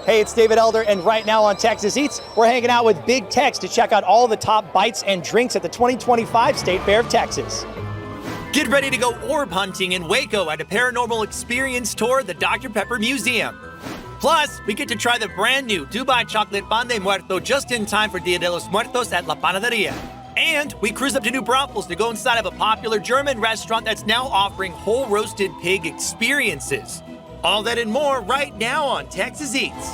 Hey, it's David Elder, and right now on Texas Eats, we're hanging out with Big Tex to check out all the top bites and drinks at the 2025 State Fair of Texas. Get ready to go orb hunting in Waco at a paranormal experience tour at the Dr. Pepper Museum. Plus, we get to try the brand new Dubai chocolate pan de Muerto just in time for Dia de los Muertos at La Panaderia. And we cruise up to New Braunfels to go inside of a popular German restaurant that's now offering whole roasted pig experiences. All that and more right now on Texas Eats.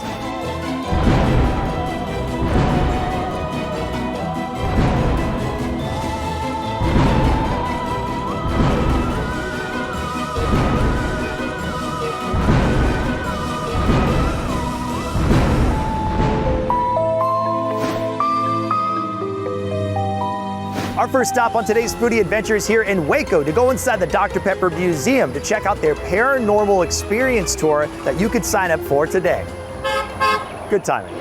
Our first stop on today's foodie adventure is here in Waco to go inside the Dr. Pepper Museum to check out their paranormal experience tour that you could sign up for today. Good timing.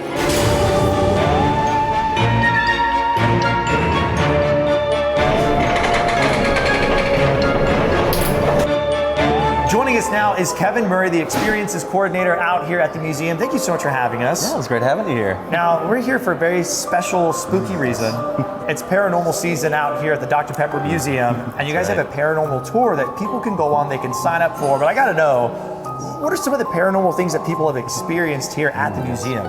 Joining us now is Kevin Murray, the Experiences Coordinator out here at the museum. Thank you so much for having us. Yeah, it's great having you here. Now, we're here for a very special, spooky reason. It's paranormal season out here at the Dr. Pepper Museum, and you guys have a paranormal tour that people can go on, they can sign up for, but I gotta know, what are some of the paranormal things that people have experienced here at the museum?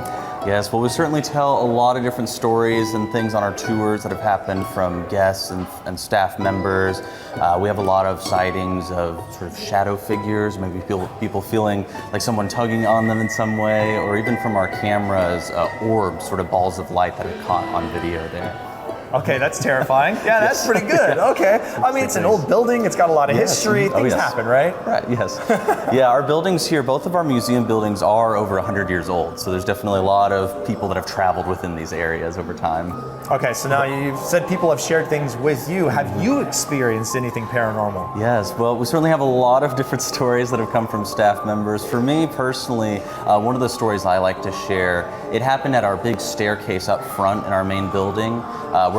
Yes, well, we certainly tell a lot of different stories and things on our tours that have happened from guests and staff members. We have a lot of sightings of sort of shadow figures, maybe people feeling like someone tugging on them in some way, or even from our cameras, orbs, sort of balls of light that are caught on video there. Okay, that's terrifying. Yeah, that's pretty good. Okay. I mean, it's an old building. It's got a lot of history. Things happen, right? Right, yes. Yeah, our buildings here, both of our museum buildings are over 100 years old. So there's definitely a lot of people that have traveled within these areas over time. Okay, so now you've said people have shared things with you. Have you experienced anything paranormal? Yes, well, we certainly have a lot of different stories that have come from staff members. For me personally, one of the stories I like to share, it happened at our big staircase up front in our main building,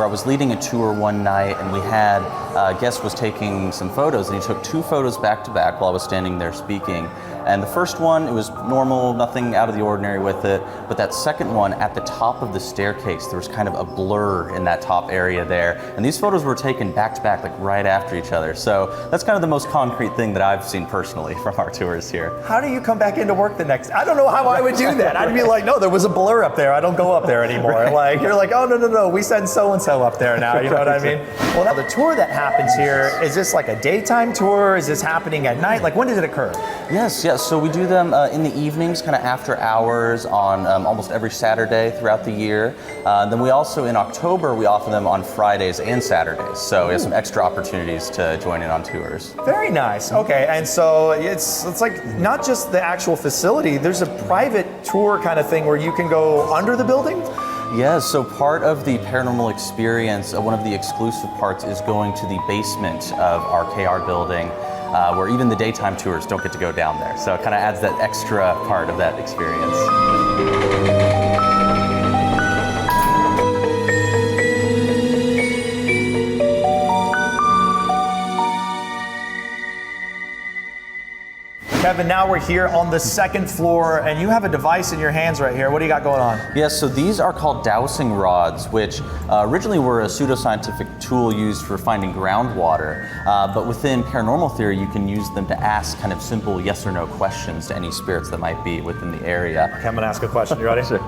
where I was leading a tour one night, and we had a guest was taking some photos, and he took 2 photos back to back while I was standing there speaking. And the first one, it was normal, nothing out of the ordinary with it, but that second one, at the top of the staircase, there was kind of a blur in that top area there. And these photos were taken back to back, like right after each other. So that's kind of the most concrete thing that I've seen personally from our tours here. How do you come back into work the next? I don't know how I would do that. I'd be like, no, there was a blur up there. I don't go up there anymore. Right. Like, you're like, oh, no, we send so-and-so up there now. You know what I mean? Well, now the tour that happens here, is this like a daytime tour? Is this happening at night? Like, when does it occur? Yes, so we do them in the evenings, kind of after hours on almost every Saturday throughout the year. Then we also, in October, we offer them on Fridays and Saturdays. So we have some extra opportunities to join in on tours. Very nice. Okay, and so it's like not just the actual facility, there's a private tour kind of thing where you can go under the building? Yeah, so part of the paranormal experience, one of the exclusive parts is going to the basement of our KR building, where even the daytime tours don't get to go down there. So it kind of adds that extra part of that experience. Kevin, now we're here on the second floor, and you have a device in your hands right here. What do you got going on? Yes, so these are called dowsing rods, which originally were a pseudoscientific tool used for finding groundwater. But within paranormal theory, you can use them to ask kind of simple yes or no questions to any spirits that might be within the area. Okay, I'm gonna ask a question. You ready? Sure.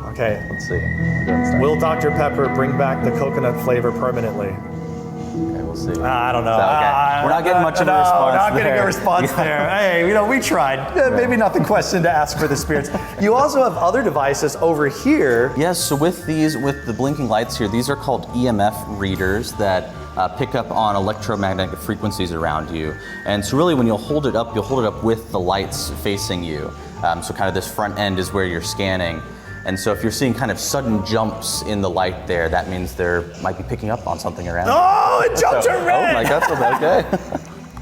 Okay. Let's see. Will Dr. Pepper bring back the coconut flavor permanently? Okay, we'll see. I don't know. Okay. We're not getting much of a response No, not there. getting a response there. Hey, we tried. Maybe not the question to ask for the spirits. You also have other devices over here. Yes, so with the blinking lights here, these are called EMF readers that pick up on electromagnetic frequencies around you. And so really when you'll hold it up with the lights facing you. So kind of this front end is where you're scanning. And so if you're seeing kind of sudden jumps in the light there, that means they're might be picking up on something around. Oh, it jumped to red! Oh my God, okay.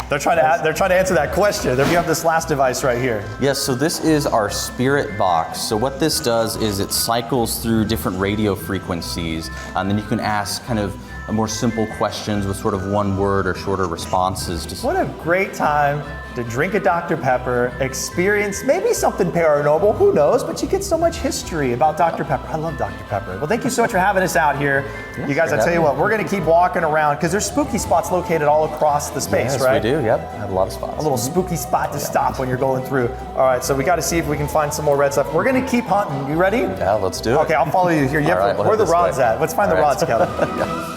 They're trying to answer that question. Then we have this last device right here. Yes, so this is our spirit box. So what this does is it cycles through different radio frequencies, and then you can ask kind of more simple questions with sort of one word or shorter responses. What a great time to drink a Dr. Pepper, experience maybe something paranormal, who knows, but you get so much history about Dr. Pepper. I love Dr. Pepper. Well, thank you so much for having us out here. Yes, you guys, I tell you what, we're gonna keep walking around because there's spooky spots located all across the space, yes, right? we do, yep. I have a lot of spots. A little spooky spot to stop when you're going through. All right, so we gotta see if we can find some more red stuff. We're gonna keep hunting. You ready? Yeah, let's do it. Okay, I'll follow you here. All right, where are the this rods way. at? Let's find All the right. rods, Kelly. Yeah.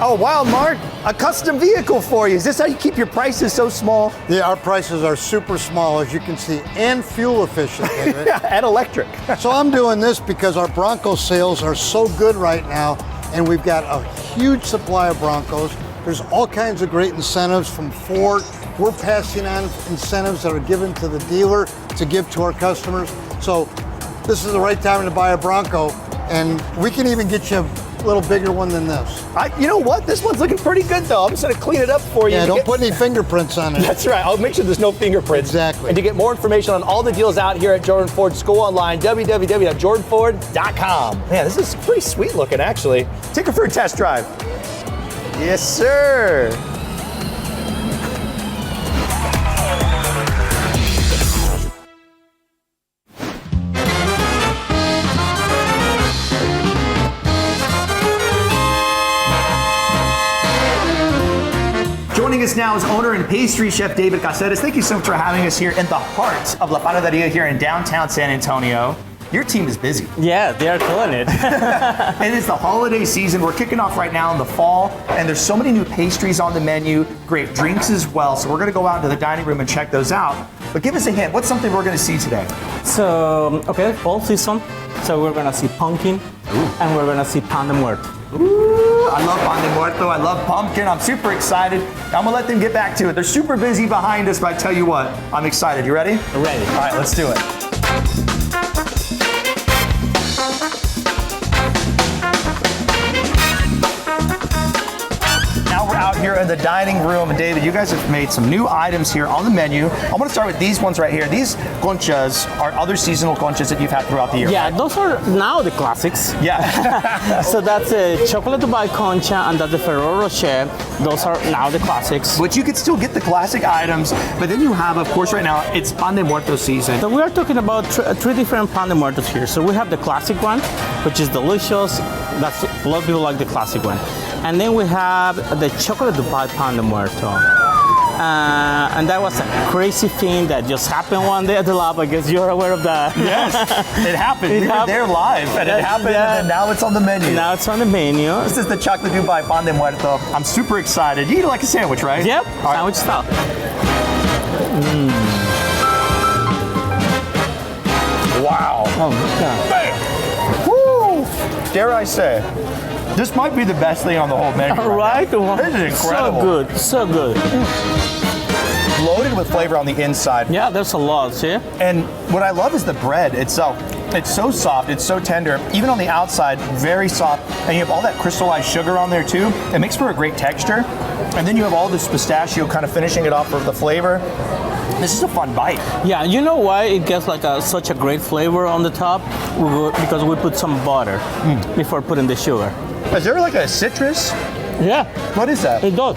Oh, wow, Mark, a custom vehicle for you. Is this how you keep your prices so small? Yeah, our prices are super small, as you can see, and fuel efficient, David. And electric. So I'm doing this because our Bronco sales are so good right now, and we've got a huge supply of Broncos. There's all kinds of great incentives from Ford. We're passing on incentives that are given to the dealer to give to our customers. So this is the right time to buy a Bronco, and we can even get you a little bigger one than this. You know what? This one's looking pretty good, though. I'm just going to clean it up for you. Yeah, don't put any fingerprints on it. That's right. I'll make sure there's no fingerprints. Exactly. And to get more information on all the deals out here at Jordan Ford, go online, www.jordanford.com. Man, this is pretty sweet looking, actually. Take her for a test drive. Yes, sir. Joining us now is owner and pastry chef David Caceres. Thank you so much for having us here in the heart of La Panaderia here in downtown San Antonio. Your team is busy. Yeah, they are killing it. And it's the holiday season. We're kicking off right now in the fall, and there's so many new pastries on the menu, great drinks as well. So we're gonna go out into the dining room and check those out. But give us a hint, what's something we're gonna see today? So, okay, fall season. So we're gonna see pumpkin, and we're gonna see pan de muerto. Ooh, I love pan de muerto, I love pumpkin, I'm super excited. I'm gonna let them get back to it. They're super busy behind us, but I tell you what, I'm excited. You ready? Ready. All right, let's do it. Now we're out here in the dining room, and David, you guys have made some new items here on the menu. I want to start with these ones right here. These conchas are other seasonal conchas that you've had throughout the year. Yeah, those are now the classics. Yeah. So that's a chocolate Dubai concha, and that's the Ferrero Rocher. Those are now the classics. But you could still get the classic items, but then you have, of course, right now, it's pan de muerto season. So we are talking about three different pan de muertos here. So we have the classic one, which is delicious. That's a lot of people like the classic one. And then we have the chocolate Dubai pan de muerto. And that was a crazy thing that just happened one day at the lab. I guess you're aware of that. Yes, it happened. We were happened. there live, and it happened, Yeah. and now it's on the menu. Now it's on the menu. This is the chocolate Dubai pan de muerto. I'm super excited. You eat it like a sandwich, right? Yep, All right. sandwich style. Wow. Oh, yeah. Bam. Woo! Dare I say, this might be the best thing on the whole menu. All right. This is incredible. So good, so good. Loaded with flavor on the inside. Yeah, there's a lot, see? And what I love is the bread itself. It's so soft, it's so tender. Even on the outside, very soft. And you have all that crystallized sugar on there too. It makes for a great texture. And then you have all this pistachio kind of finishing it off with the flavor. This is a fun bite. Yeah, you know why it gets like such a great flavor on the top? Because we put some butter before putting the sugar. Is there like a citrus? Yeah, What is that? it does.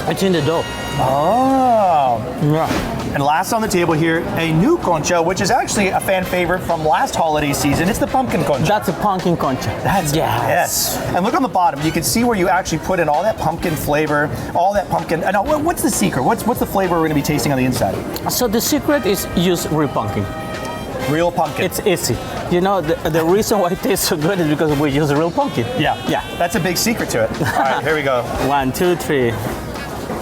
It's in the dough. Oh. Yeah. And last on the table here, a new concha, which is actually a fan favorite from last holiday season. It's the pumpkin concha. That's a pumpkin concha. That's yes. And look on the bottom. You can see where you actually put in all that pumpkin flavor, all that pumpkin. And what's the secret? What's the flavor we're going to be tasting on the inside? So the secret is use real pumpkin. Real pumpkin. It's easy. You know, the reason why it tastes so good is because we use real pumpkin. yeah. Yeah. That's a big secret to it. All right, here we go. 1, 2, 3.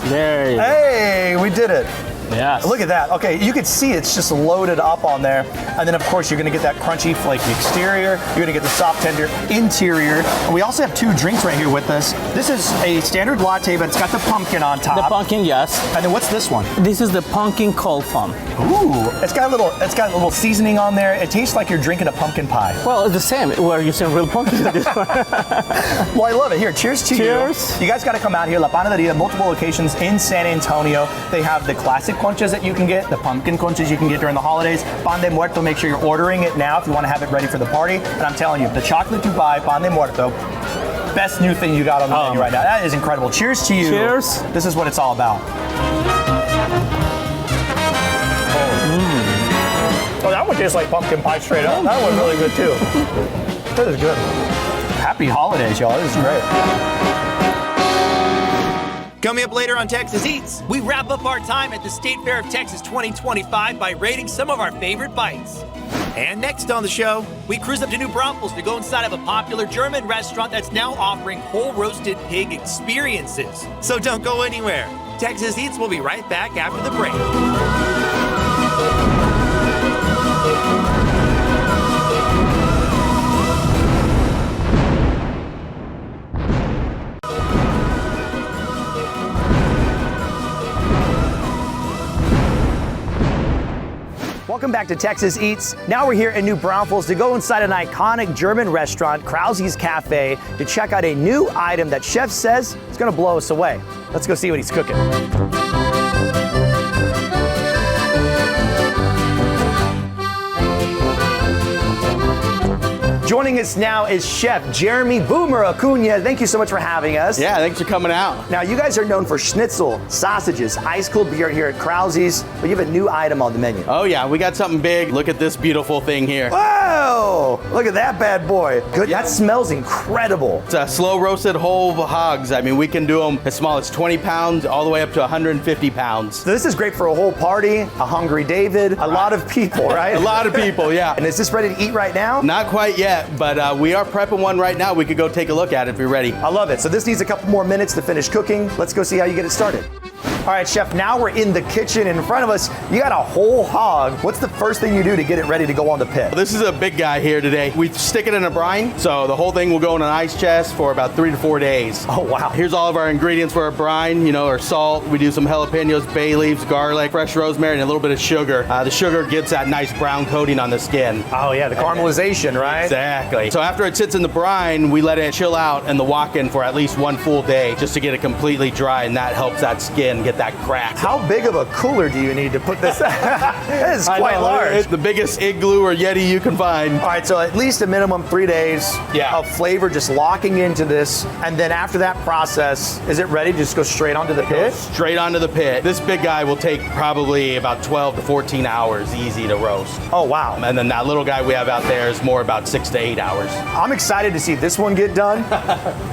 There you go. Hey, we did it. Yes. Look at that. Okay, you can see it's just loaded up on there. And then, of course, you're going to get that crunchy, flaky exterior. You're going to get the soft, tender interior. And we also have two drinks right here with us. This is a standard latte, but it's got the pumpkin on top. The pumpkin, yes. And then what's this one? This is the pumpkin cold foam. Ooh, it's got a little seasoning on there. It tastes like you're drinking a pumpkin pie. Well, it's the same. We're using real pumpkin. Well, I love it. Here, cheers to you. Cheers. You guys got to come out here. La Panaderia, multiple locations in San Antonio. They have the classic conchas that you can get, the pumpkin conchas you can get during the holidays. Pan de Muerto, make sure you're ordering it now if you want to have it ready for the party. And I'm telling you, the chocolate Dubai Pan de Muerto, best new thing you got on the menu right now. That is incredible. Cheers to you. Cheers. This is what it's all about. Oh, that one tastes like pumpkin pie straight up. That one's really good too. This is good. Happy holidays, y'all. This is great. Coming up later on Texas Eats, we wrap up our time at the State Fair of Texas 2025 by rating some of our favorite bites. And next on the show, we cruise up to New Braunfels to go inside of a popular German restaurant that's now offering whole roasted pig experiences. So don't go anywhere. Texas Eats will be right back after the break. Welcome back to Texas Eats. Now we're here in New Braunfels to go inside an iconic German restaurant, Krause Cafe, to check out a new item that chef says is gonna blow us away. Let's go see what he's cooking. Joining us now is Chef Jeremy Boomer Acuna. Thank you so much for having us. Yeah, thanks for coming out. Now, you guys are known for schnitzel, sausages, ice-cooled beer here at Krause's, but you have a new item on the menu. Oh yeah, we got something big. Look at this beautiful thing here. Whoa! Look at that bad boy. Good. That smells incredible. It's a slow roasted whole hogs. I mean, we can do them as small as 20 pounds all the way up to 150 pounds. So this is great for a whole party, a hungry David, a lot of people, right? A lot of people, yeah. And is this ready to eat right now? Not quite yet, but we are prepping one right now. We could go take a look at it if you're ready. I love it. So this needs a couple more minutes to finish cooking. Let's go see how you get it started. All right, Chef, now we're in the kitchen. In front of us, you got a whole hog. What's the first thing you do to get it ready to go on the pit? This is a big guy here today. We stick it in a brine, so the whole thing will go in an ice chest for about 3 to 4 days. Oh, wow. Here's all of our ingredients for our brine, you know, our salt. We do some jalapenos, bay leaves, garlic, fresh rosemary, and a little bit of sugar. The sugar gets that nice brown coating on the skin. Oh, yeah, the caramelization, right? Exactly. So after it sits in the brine, we let it chill out in the walk-in for at least 1 full day just to get it completely dry, and that helps that skin get that crack. How big of a cooler do you need to put this? It is quite large. It's the biggest igloo or Yeti you can find. All right, so at least a minimum 3 days Yeah. of flavor just locking into this. And then after that process, is it ready to just go straight onto the pit? Straight onto the pit. This big guy will take probably about 12 to 14 hours easy to roast. Oh, wow. And then that little guy we have out there is more about 6 to 8 hours. I'm excited to see this one get done,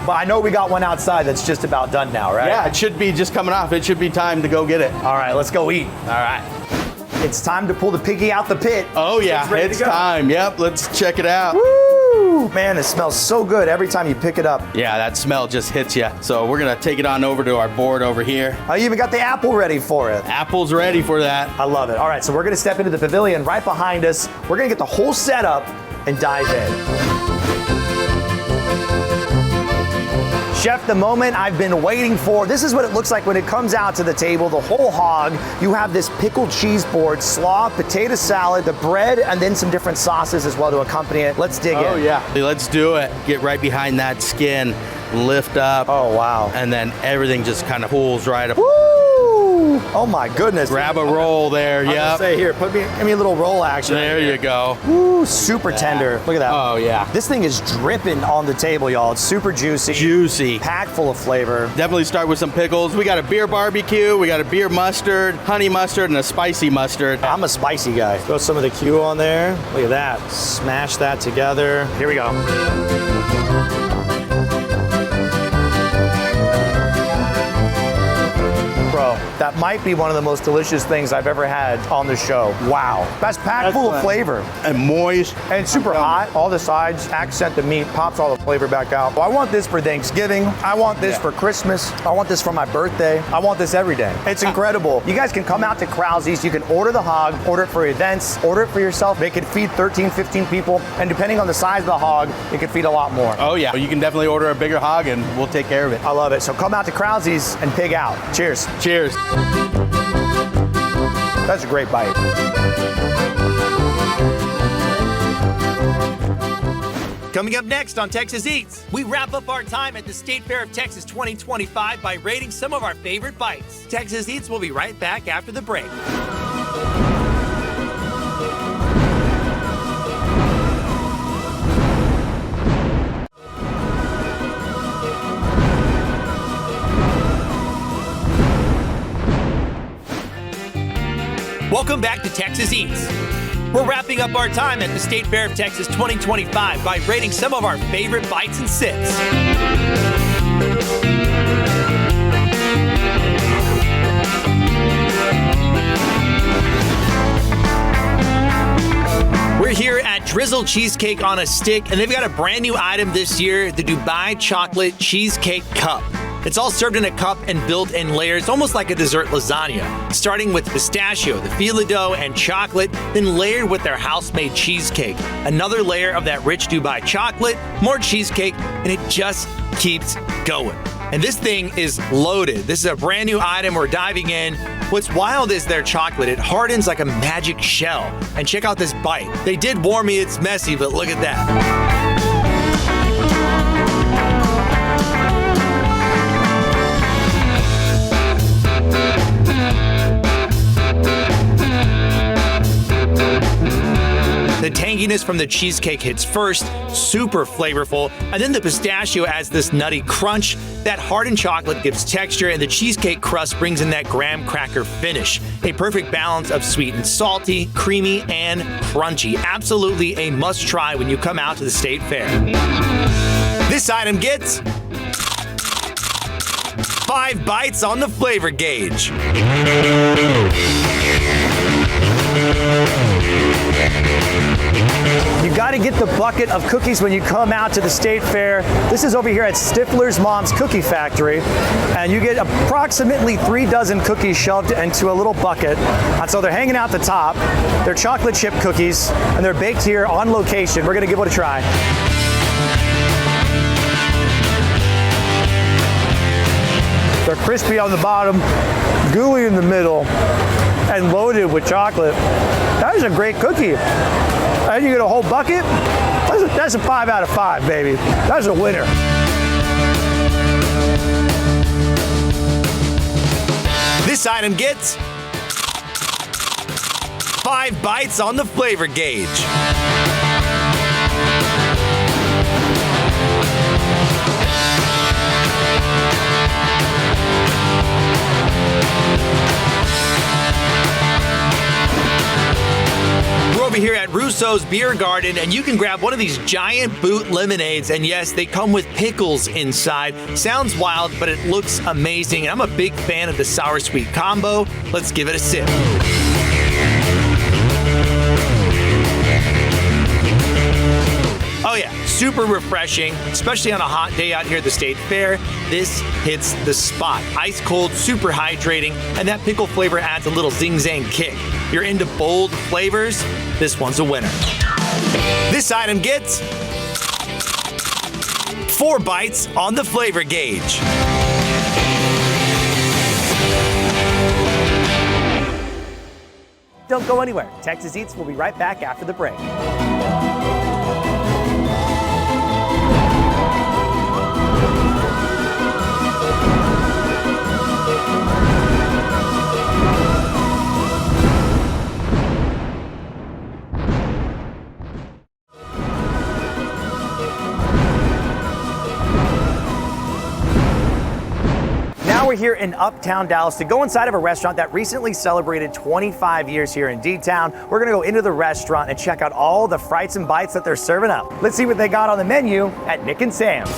but I know we got one outside that's just about done now, right? Yeah, it should be just coming off. It should be time to go get it. All right, let's go eat. All right. It's time to pull the piggy out the pit. Oh yeah, ready it's to go. time. Yep, let's check it out. Woo! Man, it smells so good every time you pick it up. Yeah, that smell just hits you. So we're gonna take it on over to our board over here. I even got the apple ready for it. Apple's ready for that. I love it. All right, so we're gonna step into the pavilion right behind us. We're gonna get the whole setup and dive in. Chef, the moment I've been waiting for. This is what it looks like when it comes out to the table, the whole hog. You have this pickled cheese board, slaw, potato salad, the bread, and then some different sauces as well to accompany it. Let's dig in. Oh yeah, let's do it. Get right behind that skin, lift up. Oh, wow. And then everything just kind of pulls right up. Woo! Oh my goodness. Grab a roll there, I was gonna yep. say here, give me a little roll action. There you go. Woo, super tender. Look at that. Oh yeah. This thing is dripping on the table, y'all. It's super juicy. Juicy. Packed full of flavor. Definitely start with some pickles. We got a beer barbecue, we got a beer mustard, honey mustard, and a spicy mustard. I'm a spicy guy. Throw some of the Q on there. Look at that. Smash that together. Here we go. Bro, that might be one of the most delicious things I've ever had on the show. Wow. That's packed full of flavor. And moist. And super hot. All the sides accent the meat, pops all the flavor back out. I want this for Thanksgiving. I want this for Christmas. I want this for my birthday. I want this every day. It's incredible. You guys can come out to Krause's. You can order the hog, order it for events, order it for yourself. They can feed 13, 15 people. And depending on the size of the hog, it can feed a lot more. Oh yeah, you can definitely order a bigger hog and we'll take care of it. I love it. So come out to Krause's and pig out. Cheers. Cheers. That's a great bite. Coming up next on Texas Eats, we wrap up our time at the State Fair of Texas 2025 by rating some of our favorite bites. Texas Eats will be right back after the break. Welcome back to Texas Eats. We're wrapping up our time at the State Fair of Texas 2025 by rating some of our favorite bites and sits. We're here at Drizzle Cheesecake on a Stick, and they've got a brand new item this year, the Dubai Chocolate Cheesecake Cup. It's all served in a cup and built in layers, almost like a dessert lasagna, starting with pistachio, the filo dough, and chocolate, then layered with their house-made cheesecake. Another layer of that rich Dubai chocolate, more cheesecake, and it just keeps going. And this thing is loaded. This is a brand new item we're diving in. What's wild is their chocolate. It hardens like a magic shell. And check out this bite. They did warn me it's messy, but look at that. The tanginess from the cheesecake hits first, super flavorful, and then the pistachio adds this nutty crunch. That hardened chocolate gives texture, and the cheesecake crust brings in that graham cracker finish. A perfect balance of sweet and salty, creamy, and crunchy. Absolutely a must-try when you come out to the State Fair. This item gets 5 bites on the flavor gauge. You got to get the bucket of cookies when you come out to the State Fair. This is over here at Stifler's Mom's Cookie Factory, and you get approximately 3 dozen cookies shoved into a little bucket. And so they're hanging out the top. They're chocolate chip cookies, and they're baked here on location. We're going to give it a try. They're crispy on the bottom, gooey in the middle, and loaded with chocolate. That is a great cookie. And you get a whole bucket. That's a 5 out of 5, baby. That's a winner. This item gets 5 bites on the flavor gauge. We're over here at Russo's Beer Garden, and you can grab one of these giant boot lemonades, and yes, they come with pickles inside. Sounds wild, but it looks amazing. I'm a big fan of the sour-sweet combo. Let's give it a sip. Oh yeah, super refreshing, especially on a hot day out here at the State Fair. This hits the spot. Ice cold, super hydrating, and that pickle flavor adds a little zing-zang kick. You're into bold flavors, this one's a winner. This item gets 4 bites on the flavor gauge. Don't go anywhere. Texas Eats will be right back after the break. Now we're here in Uptown Dallas to go inside of a restaurant that recently celebrated 25 years here in D-Town. We're gonna go into the restaurant and check out all the frights and bites that they're serving up. Let's see what they got on the menu at Nick and Sam's.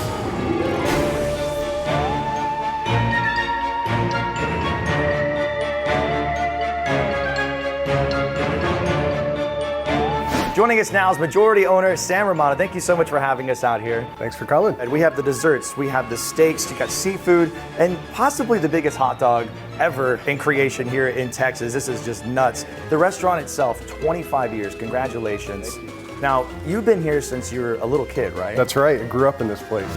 Joining us now is majority owner Sam Romano. Thank you so much for having us out here. Thanks for coming. And we have the desserts, we have the steaks, you got seafood, and possibly the biggest hot dog ever in creation here in Texas. This is just nuts. The restaurant itself, 25 years. Congratulations. Thank you. Now, you've been here since you were a little kid, right? That's right. I grew up in this place.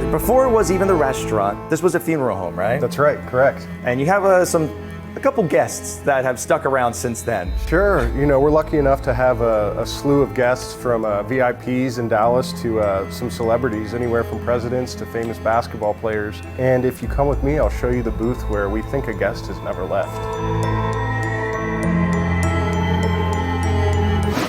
Before it was even the restaurant, this was a funeral home, right? That's right. Correct. And you have some a couple guests that have stuck around since then. Sure, you know, we're lucky enough to have a slew of guests from VIPs in Dallas to some celebrities, anywhere from presidents to famous basketball players. And if you come with me, I'll show you the booth where we think a guest has never left.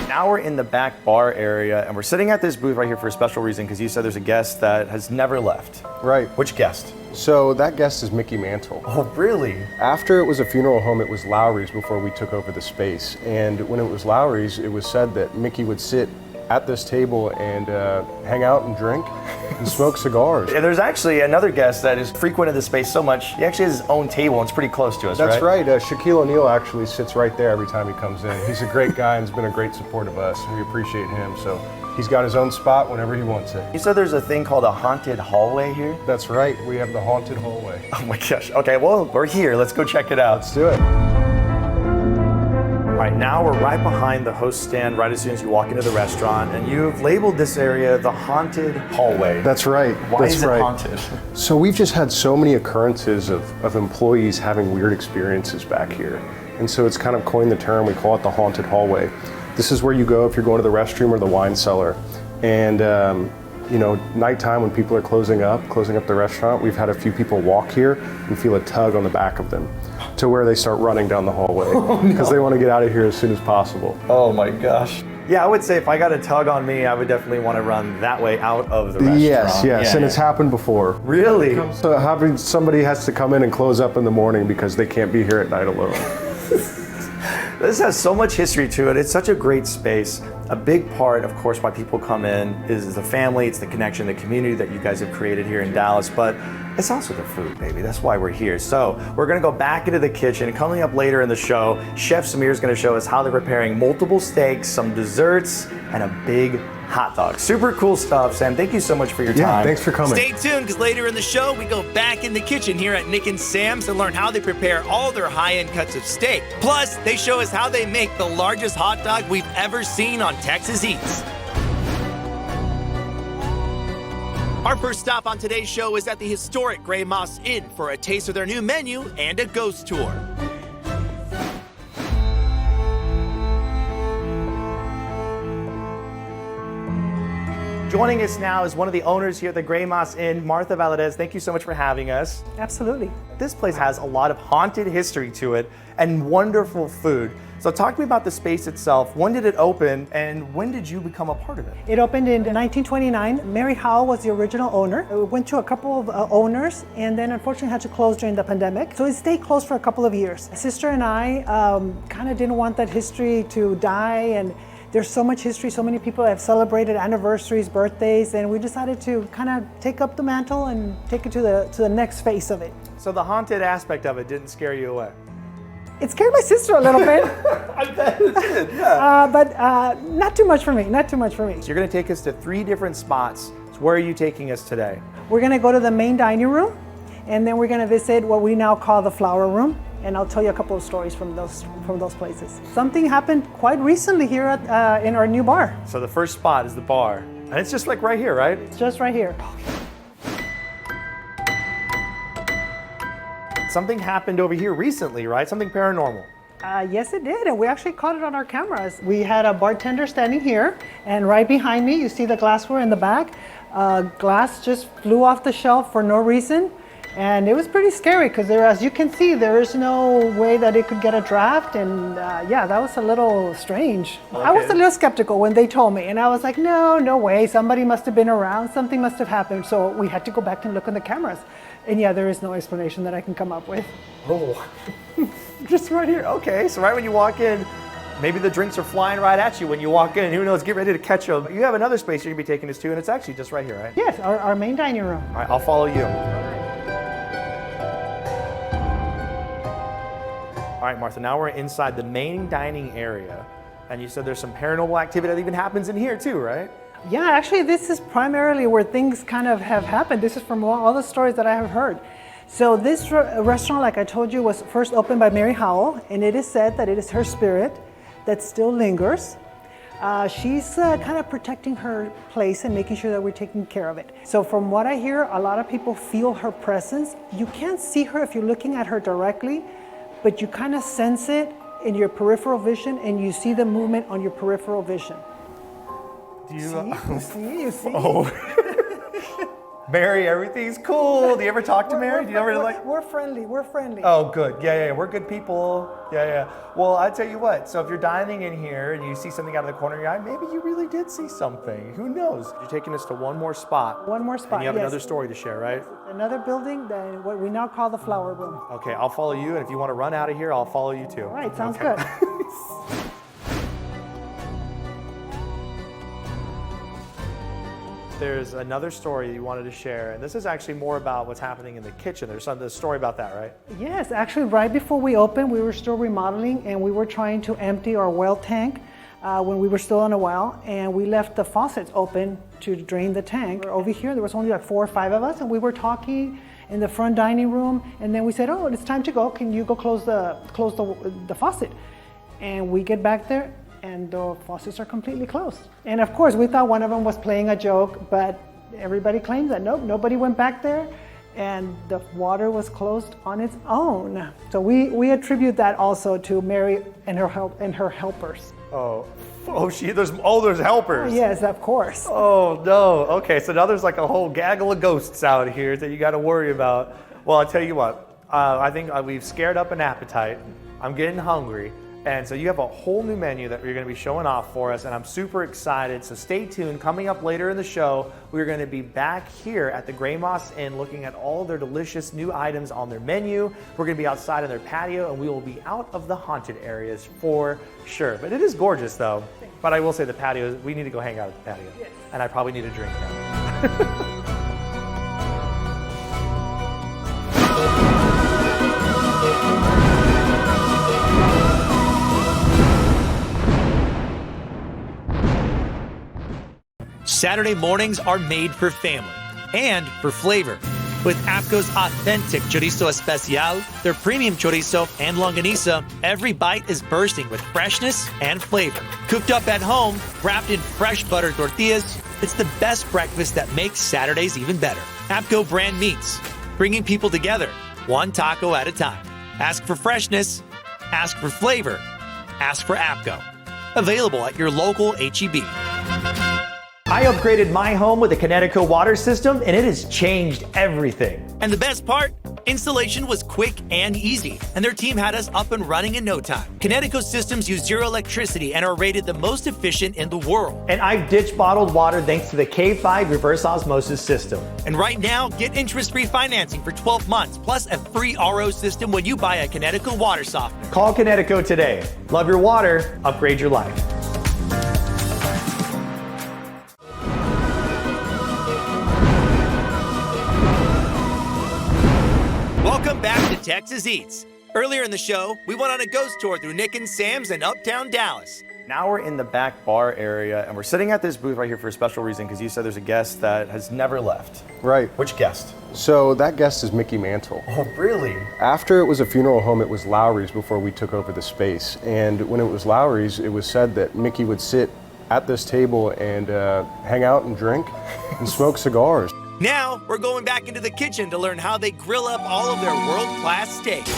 Now we're in the back bar area, and we're sitting at this booth right here for a special reason, because you said there's a guest that has never left. Right. Which guest? So that guest is Mickey Mantle. Oh, really? After it was a funeral home, it was Lowry's before we took over the space. And when it was Lowry's, it was said that Mickey would sit at this table and hang out and drink and smoke cigars. And there's actually another guest that is frequent in the space so much, he actually has his own table, and it's pretty close to us, That's right? right. Shaquille O'Neal actually sits right there every time he comes in. He's a great guy and has been a great support of us, and we appreciate him. So he's got his own spot whenever he wants it. You said there's a thing called a haunted hallway here? That's right. We have the haunted hallway. Oh my gosh. Okay, well, we're here. Let's go check it out. Let's do it. All right, now we're right behind the host stand right as soon as you walk into the restaurant, and you've labeled this area the haunted hallway. That's right. Why That's is it right. haunted? So we've just had so many occurrences of employees having weird experiences back here. And so it's kind of coined the term, we call it the haunted hallway. This is where you go if you're going to the restroom or the wine cellar. And you know, nighttime when people are closing up the restaurant, we've had a few people walk here and feel a tug on the back of them to where they start running down the hallway because they want to get out of here as soon as possible. Oh my gosh. Yeah, I would say if I got a tug on me, I would definitely want to run that way out of the restaurant. Yes, Yeah, and it's happened before. Really? So having somebody has to come in and close up in the morning because they can't be here at night alone. This has so much history to it. It's such a great space. A big part, of course, why people come in is the family, it's the connection, the community that you guys have created here in Dallas, but it's also the food, baby. That's why we're here. So we're gonna go back into the kitchen. Coming up later in the show, Chef Samir is gonna show us how they're preparing multiple steaks, some desserts, and a big hot dog. Super cool stuff, Sam. Thank you so much for your time. Yeah, thanks for coming. Stay tuned, because later in the show, we go back in the kitchen here at Nick and Sam's to learn how they prepare all their high-end cuts of steak. Plus, they show us how they make the largest hot dog we've ever seen on Texas Eats. Our first stop on today's show is at the historic Gray Moss Inn for a taste of their new menu and a ghost tour. Joining us now is one of the owners here at the Gray Moss Inn, Martha Valadez. Thank you so much for having us. Absolutely. This place has a lot of haunted history to it and wonderful food. So talk to me about the space itself. When did it open and when did you become a part of it? It opened in 1929. Mary Howell was the original owner. It went to a couple of owners and then unfortunately had to close during the pandemic. So it stayed closed for a couple of years. My sister and I kind of didn't want that history to die, and there's so much history, so many people have celebrated anniversaries, birthdays, and we decided to kind of take up the mantle and take it to the next phase of it. So the haunted aspect of it didn't scare you away? It scared my sister a little bit. I bet it did, yeah. But not too much for me, not too much for me. So you're gonna take us to 3 different spots. So where are you taking us today? We're gonna go to the main dining room, and then we're gonna visit what we now call the flower room. And I'll tell you a couple of stories from those places. Something happened quite recently here at, in our new bar. So the first spot is the bar. And it's just like right here, right? It's just right here. Something happened over here recently, right? Something paranormal. Yes, it did, and we actually caught it on our cameras. We had a bartender standing here, and right behind me, you see the glassware in the back. Glass just flew off the shelf for no reason. And it was pretty scary because there, as you can see, there is no way that it could get a draft. And yeah, that was a little strange. Okay. I was a little skeptical when they told me. And I was like, no way. Somebody must have been around. Something must have happened. So we had to go back and look on the cameras. And yeah, there is no explanation that I can come up with. Oh, just right here. Okay, so right when you walk in, maybe the drinks are flying right at you when you walk in. Who knows? Get ready to catch them. You have another space you're going to be taking us to, and it's actually just right here, right? Yes, our main dining room. All right, I'll follow you. All right, Martha, now we're inside the main dining area. And you said there's some paranormal activity that even happens in here too, right? Yeah, actually, this is primarily where things kind of have happened. This is from all the stories that I have heard. So this restaurant, like I told you, was first opened by Mary Howell, and it is said that it is her spirit that still lingers. She's kind of protecting her place and making sure that we're taking care of it. So from what I hear, a lot of people feel her presence. You can't see her if you're looking at her directly, but you kind of sense it in your peripheral vision, and you see the movement on your peripheral vision. Do you You see? Oh. Mary, everything's cool. Do you ever talk to Mary? Do you ever like? We're friendly. We're friendly. Oh, good. Yeah. We're good people. Yeah. Well, I tell you what. So if you're dining in here and you see something out of the corner of your eye, maybe you really did see something. Who knows? You're taking us to one more spot. One more spot. And you have yes. another story to share, right? Another building, what we now call the flower room. Okay, I'll follow you, and if you want to run out of here, I'll follow you too. All right, sounds Okay. good. There's another story you wanted to share, and this is actually more about what's happening in the kitchen. There's a story about that, right? Yes, actually, right before we opened, we were still remodeling, and we were trying to empty our well tank when we were still on a well, and we left the faucets open to drain the tank. Over here, there was only like 4 or 5 of us, and we were talking in the front dining room, and then we said, "Oh, it's time to go. Can you go close the faucet?" And we get back there, and the faucets are completely closed. And of course, we thought one of them was playing a joke, but everybody claims that nope, nobody went back there, and the water was closed on its own. So we attribute that also to Mary and her helpers. There's helpers. Yes, of course. Oh no. Okay, so now there's like a whole gaggle of ghosts out here that you got to worry about. Well, I'll tell you what. I think we've scared up an appetite. I'm getting hungry. And so you have a whole new menu that you're going to be showing off for us, and I'm super excited. So stay tuned. Coming up later in the show, we're going to be back here at the Gray Moss Inn looking at all their delicious new items on their menu. We're going to be outside in their patio, and we will be out of the haunted areas for sure. But it is gorgeous, though. But I will say the patio, we need to go hang out at the patio. Yes. And I probably need a drink now. Saturday mornings are made for family and for flavor. With APCO's authentic Chorizo Especial, their premium chorizo and longaniza, every bite is bursting with freshness and flavor. Cooked up at home, wrapped in fresh butter tortillas, it's the best breakfast that makes Saturdays even better. APCO brand meats, bringing people together, one taco at a time. Ask for freshness, ask for flavor, ask for APCO. Available at your local H-E-B. I upgraded my home with a Connecticut water system, and it has changed everything. And the best part? Installation was quick and easy, and their team had us up and running in no time. Connecticut systems use zero electricity and are rated the most efficient in the world. And I've ditched bottled water thanks to the K5 reverse osmosis system. And right now, get interest-free financing for 12 months, plus a free RO system when you buy a Connecticut water softener. Call Connecticut today. Love your water, upgrade your life. Welcome back to Texas Eats. Earlier in the show, we went on a ghost tour through Nick and Sam's in Uptown Dallas. Now we're in the back bar area, and we're sitting at this booth right here for a special reason, because you said there's a guest that has never left. Right. Which guest? So that guest is Mickey Mantle. Oh, really? After it was a funeral home, it was Lowry's before we took over the space. And when it was Lowry's, it was said that Mickey would sit at this table and hang out and drink and smoke cigars. Now, we're going back into the kitchen to learn how they grill up all of their world-class steaks.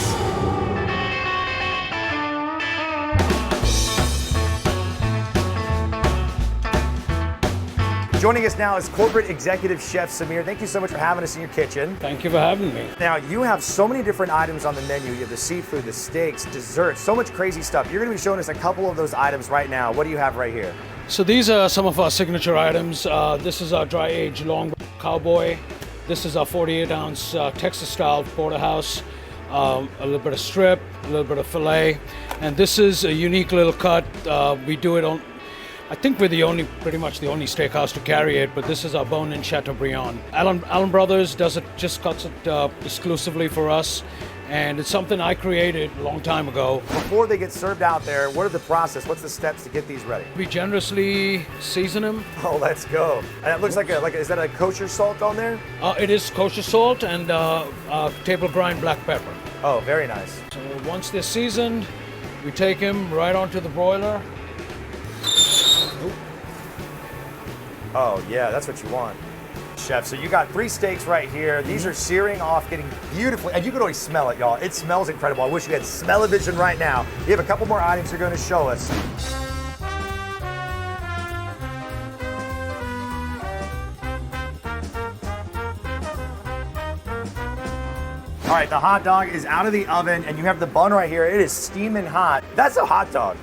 Joining us now is Corporate Executive Chef Samir. Thank you so much for having us in your kitchen. Thank you for having me. Now, you have so many different items on the menu. You have the seafood, the steaks, desserts, so much crazy stuff. You're going to be showing us a couple of those items right now. What do you have right here? So these are some of our signature items. This is our dry aged long cowboy. This is our 48-ounce Texas-style porterhouse. A little bit of strip, a little bit of filet, and this is a unique little cut. We do it on. I think we're pretty much the only steakhouse to carry it, but this is our bone-in Chateaubriand. Allen Brothers cuts it exclusively for us, and it's something I created a long time ago. Before they get served out there, what are the process? What's the steps to get these ready? We generously season them. Oh, let's go. And it looks like is that a kosher salt on there? It is kosher salt and table grind black pepper. Oh, very nice. So once they're seasoned, we take them right onto the broiler. Oh, yeah, that's what you want. chef. So you got 3 steaks right here. These are searing off, getting beautifully, and you can always smell it, y'all. It smells incredible. I wish you had smell-o-vision right now. You have a couple more items you're going to show us. All right, the hot dog is out of the oven, and you have the bun right here. It is steaming hot. That's a hot dog.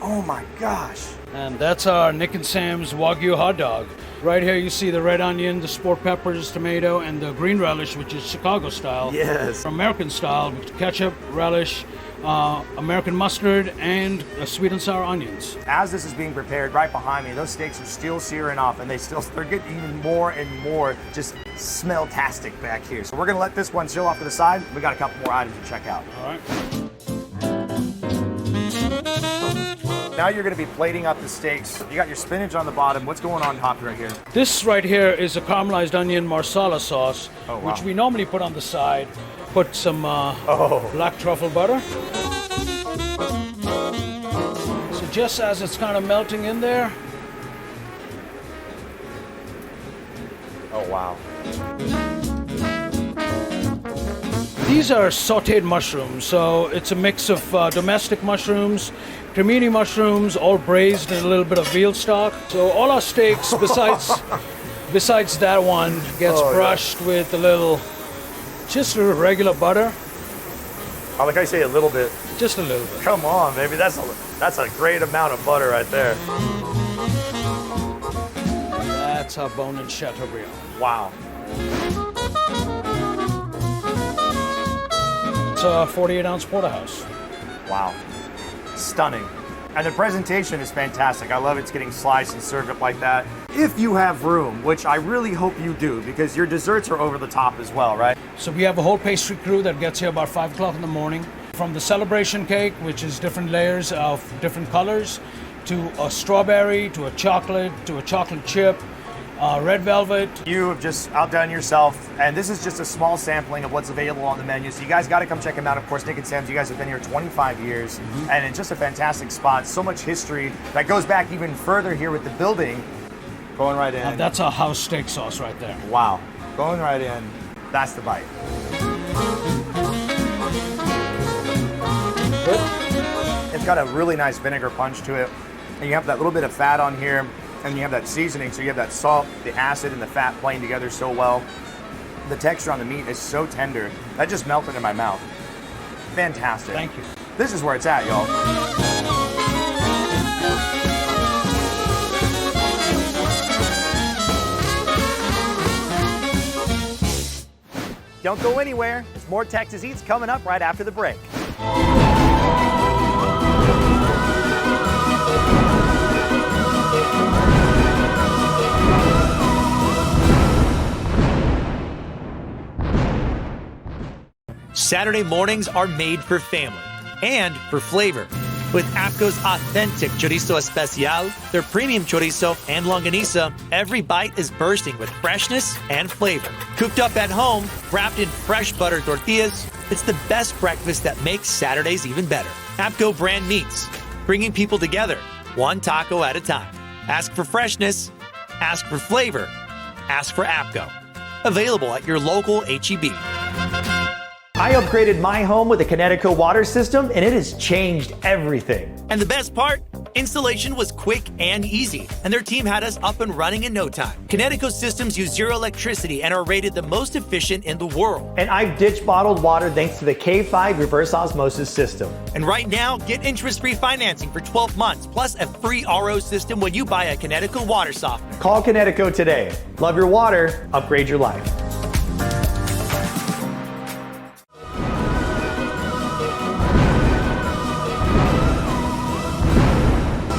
Oh my gosh. And that's our Nick and Sam's Wagyu hot dog. Right here you see the red onion, the sport peppers, tomato, and the green relish, which is Chicago style. Yes. American style with ketchup, relish, American mustard, and sweet and sour onions. As this is being prepared right behind me, those steaks are still searing off, and they're getting even more and more just smell-tastic back here. So we're gonna let this one chill off to the side. We got a couple more items to check out. All right. Now you're gonna be plating up the steaks. You got your spinach on the bottom. What's going on top right here? This right here is a caramelized onion marsala sauce, Oh, wow. which we normally put on the side. Put some black truffle butter. So just as it's kind of melting in there, Oh, wow. these are sauteed mushrooms. So it's a mix of domestic mushrooms, cremini mushrooms, all braised in a little bit of veal stock. So all our steaks, besides that one, gets brushed with just a regular butter. Oh, like I say, a little bit. Just a little bit. Come on, baby. That's a great amount of butter right there. That's our bone-in Chateaubriand. Wow. It's a 48-ounce porterhouse. Wow. Stunning. And the presentation is fantastic. I love it's getting sliced and served up like that. If you have room, which I really hope you do, because your desserts are over the top as well, right? So we have a whole pastry crew that gets here about 5 o'clock in the morning. From the celebration cake, which is different layers of different colors, to a strawberry, to a chocolate chip, red velvet. You have just outdone yourself, and this is just a small sampling of what's available on the menu. So you guys got to come check them out. Of course, Nick and Sam's, you guys have been here 25 years, and it's just a fantastic spot. So much history that goes back even further here with the building. Going right in. That's our house steak sauce right there. Wow. Going right in. That's the bite. It's got a really nice vinegar punch to it, and you have that little bit of fat on here, and you have that seasoning, so you have that salt, the acid, and the fat playing together so well. The texture on the meat is so tender. That just melted in my mouth. Fantastic. Thank you. This is where it's at, y'all. Don't go anywhere. There's more Texas Eats coming up right after the break. Saturday mornings are made for family and for flavor. With APCO's authentic Chorizo Especial, their premium chorizo and longaniza, every bite is bursting with freshness and flavor. Cooked up at home, wrapped in fresh butter tortillas, it's the best breakfast that makes Saturdays even better. APCO brand meats, bringing people together, one taco at a time. Ask for freshness, ask for flavor, ask for APCO. Available at your local H-E-B. I upgraded my home with a Connecticut water system, and it has changed everything. And the best part? Installation was quick and easy, and their team had us up and running in no time. Connecticut systems use zero electricity and are rated the most efficient in the world. And I've ditched bottled water thanks to the K5 reverse osmosis system. And right now, get interest-free financing for 12 months, plus a free RO system when you buy a Connecticut water softener. Call Connecticut today. Love your water, upgrade your life.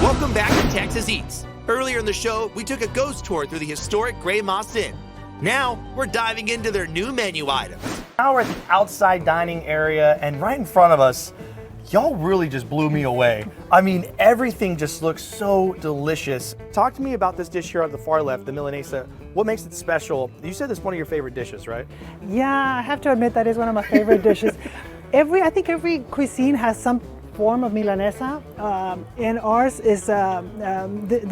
Welcome back to Texas Eats. Earlier in the show, we took a ghost tour through the historic Grey Moss Inn. Now, we're diving into their new menu items. Now we're at the outside dining area, and right in front of us, y'all really just blew me away. I mean, everything just looks so delicious. Talk to me about this dish here on the far left, the Milanesa. What makes it special? You said it's one of your favorite dishes, right? Yeah, I have to admit that is one of my favorite dishes. I think every cuisine has some form of milanesa, and ours is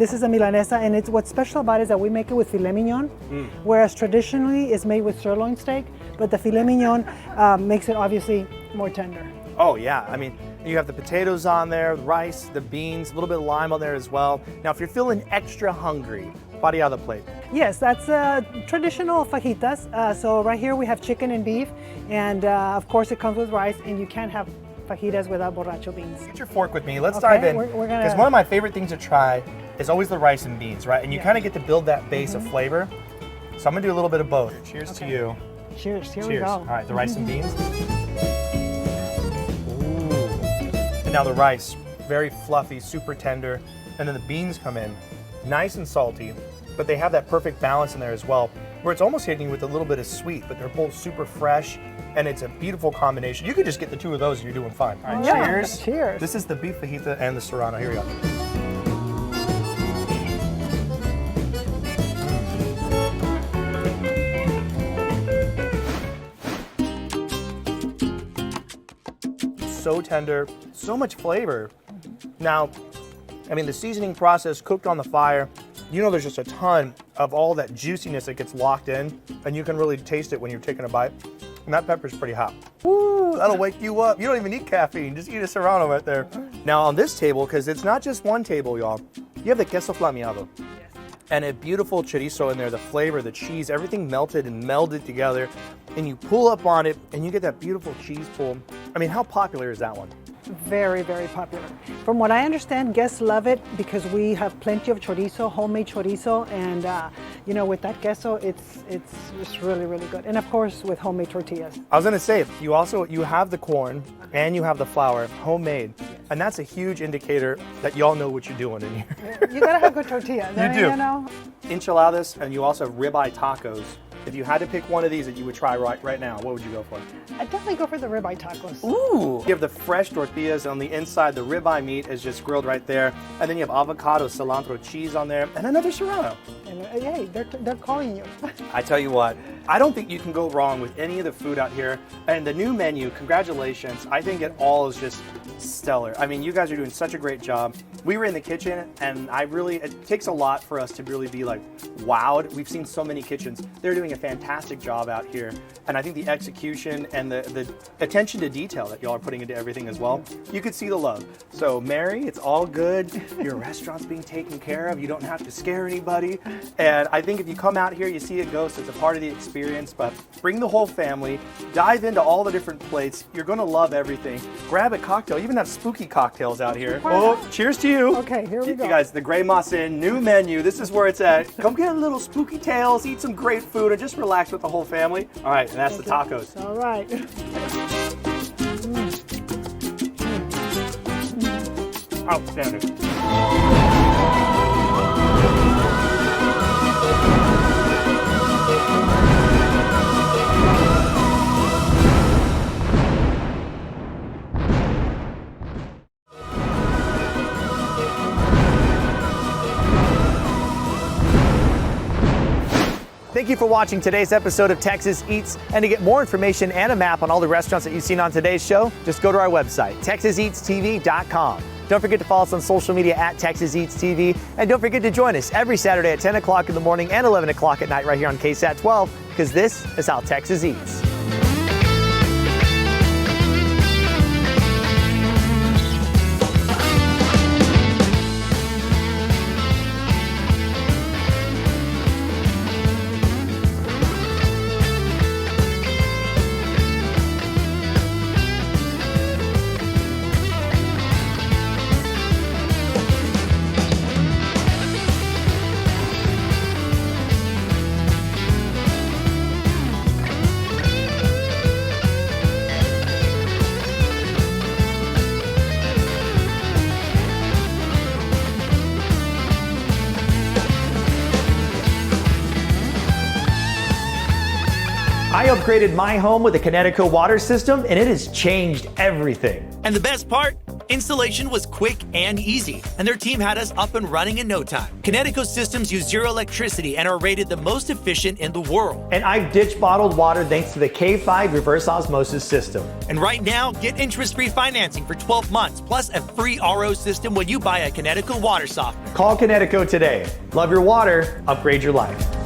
this is a milanesa, and it's what's special about it is that we make it with filet mignon, whereas traditionally it's made with sirloin steak, but the filet mignon makes it obviously more tender. Oh yeah, I mean, you have the potatoes on there, the rice, the beans, a little bit of lime on there as well. Now, if you're feeling extra hungry, pareado plate. Yes, that's traditional fajitas. So right here we have chicken and beef, and of course it comes with rice, and you can't have fajitas without borracho beans. Get your fork with me. Let's Okay, dive in. we're gonna- Because one of my favorite things to try is always the rice and beans, right? And you Yeah. kind of get to build that base of flavor. So I'm gonna do a little bit of both. Cheers to Okay. you. Cheers, here we Cheers. go. All right, the rice and beans. Ooh. And now the rice, very fluffy, super tender. And then the beans come in, nice and salty, but they have that perfect balance in there as well, where it's almost hitting you with a little bit of sweet, but they're both super fresh, and it's a beautiful combination. You could just get the two of those and you're doing fine. All right, Yeah, cheers. cheers. This is the beef fajita and the serrano. Here we go. So tender, so much flavor. Now, I mean, the seasoning process cooked on the fire, you know there's just a ton of all that juiciness that gets locked in, and you can really taste it when you're taking a bite. And that pepper's pretty hot. Woo, that'll wake you up. You don't even need caffeine, just eat a serrano right there. Now on this table, because it's not just one table, y'all, you have the queso flameado. And a beautiful chorizo in there, the flavor, the cheese, everything melted and melded together. And you pull up on it and you get that beautiful cheese pull. I mean, how popular is that one? Very, very popular. From what I understand, guests love it because we have plenty of chorizo, homemade chorizo, and you know, with that queso, it's just really, really good. And of course, with homemade tortillas. I was gonna say, you have the corn and you have the flour, homemade. And that's a huge indicator that y'all know what you're doing in here. You gotta have good tortillas. You do. You know? Enchiladas, and you also have ribeye tacos. If you had to pick one of these that you would try right now, what would you go for? I'd definitely go for the ribeye tacos. Ooh! You have the fresh tortillas on the inside. The ribeye meat is just grilled right there. And then you have avocado, cilantro, cheese on there, and another serrano. And, hey, they're calling you. I tell you what, I don't think you can go wrong with any of the food out here. And the new menu, congratulations. I think it all is just stellar. I mean, you guys are doing such a great job. We were in the kitchen, and it takes a lot for us to really be like wowed. We've seen so many kitchens. They're doing a fantastic job out here. And I think the execution and the attention to detail that y'all are putting into everything as well, you could see the love. So Mary, it's all good. Your restaurant's being taken care of. You don't have to scare anybody. And I think if you come out here, you see a ghost, it's a part of the experience, but bring the whole family, dive into all the different plates. You're gonna love everything. Grab a cocktail, even have spooky cocktails out here. Oh, cheers to you. Okay, here we go. You guys, the Grey Moss Inn, new menu. This is where it's at. Come get a little spooky tales, eat some great food, and just relax with the whole family. All right, and that's the tacos. All right. Outstanding. Thank you for watching today's episode of Texas Eats. And to get more information and a map on all the restaurants that you've seen on today's show, just go to our website, texaseatstv.com. Don't forget to follow us on social media at Texas Eats TV. And don't forget to join us every Saturday at 10 o'clock in the morning and 11 o'clock at night right here on KSAT 12, because this is how Texas eats. I upgraded my home with a Connecticut water system, and it has changed everything. And the best part? Installation was quick and easy, and their team had us up and running in no time. Kinetico systems use zero electricity and are rated the most efficient in the world. And I've ditched bottled water thanks to the K5 reverse osmosis system. And right now, get interest-free financing for 12 months, plus a free RO system when you buy a Kinetico water softener. Call Kinetico today. Love your water, upgrade your life.